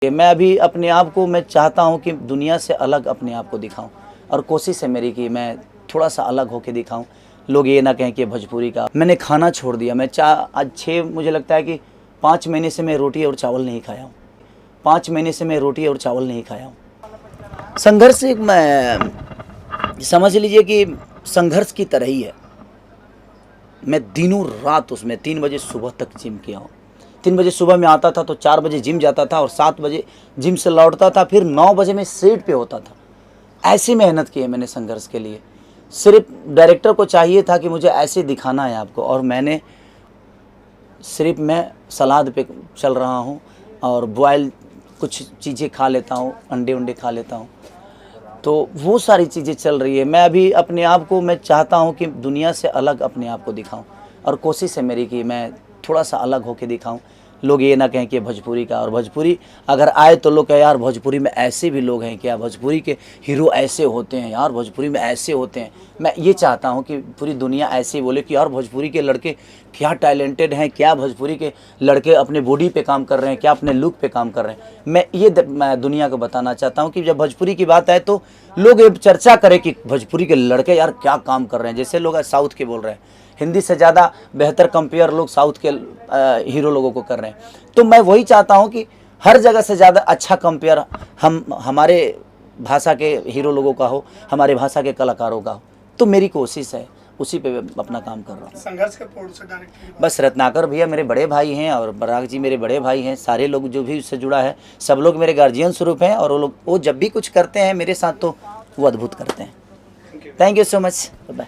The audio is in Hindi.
मैं अभी अपने आप को मैं चाहता हूँ कि दुनिया से अलग अपने आप को दिखाऊं और कोशिश है मेरी कि मैं थोड़ा सा अलग होके दिखाऊं। लोग ये ना कहें कि भोजपुरी का मैंने खाना छोड़ दिया। मैं आज 6 मुझे लगता है कि 5 महीने से मैं रोटी और चावल नहीं खाया हूँ। 5 महीने से मैं रोटी और चावल नहीं खाया हूँ। संघर्ष एक मैं समझ लीजिए कि संघर्ष की तरह ही है। मैं दिनों रात उसमें 3 बजे सुबह तक जिम किया हूँ। 3 बजे सुबह में आता था तो 4 बजे जिम जाता था और 7 बजे जिम से लौटता था, फिर 9 बजे मैं सेट पे होता था। ऐसी मेहनत की है मैंने संघर्ष के लिए। सिर्फ डायरेक्टर को चाहिए था कि मुझे ऐसे दिखाना है आपको, और मैंने सिर्फ मैं सलाद पे चल रहा हूँ और बॉयल कुछ चीज़ें खा लेता हूँ, अंडे खा लेता हूँ, तो वो सारी चीज़ें चल रही है। मैं अभी अपने आप को मैं चाहता हूँ कि दुनिया से अलग अपने आप को दिखाऊं और कोशिश है मेरी कि मैं थोड़ा सा अलग होके दिखाऊं। लोग ये ना कहें कि भोजपुरी का, और भोजपुरी अगर आए तो लोग कहें यार भोजपुरी में ऐसे भी लोग हैं क्या, भोजपुरी के हीरो ऐसे होते हैं यार, भोजपुरी में ऐसे होते हैं। मैं ये चाहता हूँ कि पूरी दुनिया ऐसे ही बोले कि यार भोजपुरी के लड़के क्या टैलेंटेड हैं, क्या भोजपुरी के लड़के अपने बॉडी पे काम कर रहे हैं, क्या अपने लुक पे काम कर रहे हैं। मैं ये मैं दुनिया को बताना चाहता हूँ कि जब भोजपुरी की बात आए तो लोग ये चर्चा करें कि भोजपुरी के लड़के यार क्या काम कर रहे हैं। जैसे लोग साउथ के बोल रहे हैं, हिंदी से ज़्यादा बेहतर कंपेयर लोग साउथ के हीरो लोगों को कर रहे हैं। तो मैं वही चाहता हूं कि हर जगह से ज़्यादा अच्छा कंपेयर हमारे भाषा के हीरो लोगों का हो, हमारे भाषा के कलाकारों का हो। तो मेरी कोशिश है, उसी पे अपना काम कर रहा हूँ। संघर्ष के प्रोड्यूसर डायरेक्टर बस रत्नाकर भैया मेरे बड़े भाई हैं और बराग जी मेरे बड़े भाई हैं। सारे लोग जो भी उससे जुड़ा है सब लोग मेरे गार्जियन स्वरूप हैं, और वो जब भी कुछ करते हैं मेरे साथ तो वो अद्भुत करते हैं। Thank you so much. Bye.